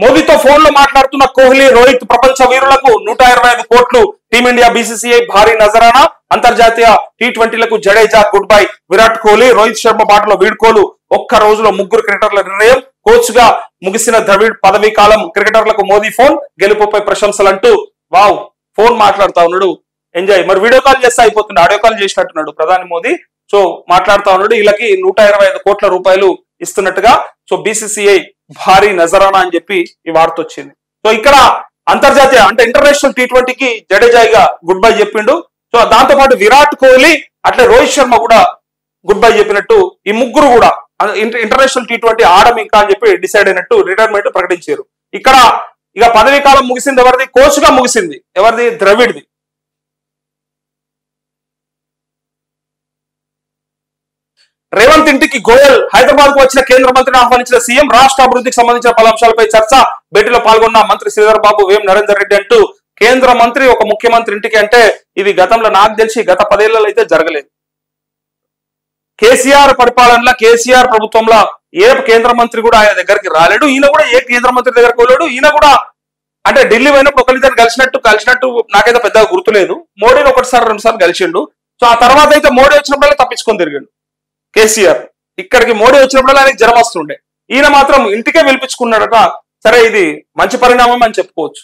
మోదీతో ఫోన్ లో మాట్లాడుతున్న కోహ్లీ, రోహిత్ ప్రపంచ వీరులకు 125 కోట్లు. టీమిండియా బీసీసీఐ భారీ నజరానా. అంతర్జాతీయ టీ20లకు జడేజా గుడ్ బై. విరాట్ కోహ్లీ, రోహిత్ శర్మ బాటలో వీడ్కోలు. ఒక్క రోజులో 3 క్రికెటర్ల నిర్ణయం. కోచ్ గా ముగిసిన ద్రవిడ్ పదవీ కాలం. క్రికెటర్లకు మోదీ ఫోన్, గెలుపుపై ప్రశంసలంటూ. వావ్, ఫోన్ మాట్లాడుతా ఉన్నాడు, ఎంజాయ్. మరి వీడియో కాల్ చేస్తే అయిపోతుంది, ఆడియో కాల్ చేసినట్టున్నాడు ప్రధాని మోదీ. సో మాట్లాడుతా ఉన్నాడు. వీళ్ళకి 125 కోట్ల రూపాయలు ఇస్తున్నట్టుగా. సో బీసీసీఐ భారీ నజరానా అని చెప్పి ఈ వార్త వచ్చింది. సో ఇక్కడ అంతర్జాతీయ అంటే ఇంటర్నేషనల్ టీ20కి జడేజాగా గుడ్ బై చెప్పిండు. సో దాంతో పాటు విరాట్ కోహ్లీ అట్లే రోహిత్ శర్మ కూడా గుడ్ బై చెప్పినట్టు ఈ ముగ్గురు కూడా ఇంటర్నేషనల్ టీ20 ఆడడం ఇంకా అని చెప్పి డిసైడ్ అయినట్టు రిటైర్మెంట్ ప్రకటించారు. ఇక్కడ ఇక పదవీ కాలం ముగిసింది. ఎవరిది? కోచ్ గా ముగిసింది. ఎవరిది? ద్రవిడ్ది. రేవంత్ ఇంటికి గోయల్. హైదరాబాద్ కు వచ్చిన కేంద్ర మంత్రిని ఆహ్వానించిన సీఎం. రాష్ట్ర అభివృద్ధికి సంబంధించిన పలు అంశాలపై చర్చ. భేటీలో పాల్గొన్న మంత్రి శ్రీధర్ బాబు, వేం నరేందర్ రెడ్డి అంటూ కేంద్ర మంత్రి ఒక ముఖ్యమంత్రి ఇంటికి అంటే ఇది గతంలో నాకు తెలిసి గత 10 ఏళ్లలో అయితే జరగలేదు. కేసీఆర్ పరిపాలనలో, కేసీఆర్ ప్రభుత్వంలో ఏ కేంద్ర మంత్రి కూడా ఆయన దగ్గరికి రాలేడు. ఈయన కూడా ఏ కేంద్ర మంత్రి దగ్గరకు వెళ్ళాడు. ఈయన కూడా అంటే ఢిల్లీ పోయినప్పుడు ఒకరిద్దరు కలిసినట్టు నాకైతే పెద్దగా గుర్తులేదు. మోడీని 1 సారి 2 సార్లు కలిసిండు. సో ఆ తర్వాత అయితే మోడీ వచ్చినప్పుడల్లా తప్పించుకొని తిరిగిండు కేసీఆర్. ఇక్కడికి మోడీ వచ్చినప్పుడల్లా ఆయనకి జ్వరం వస్తుండే. ఈయన మాత్రం ఇంటికే పిలిపించుకున్నాడట. సరే, ఇది మంచి పరిణామం అని చెప్పుకోవచ్చు.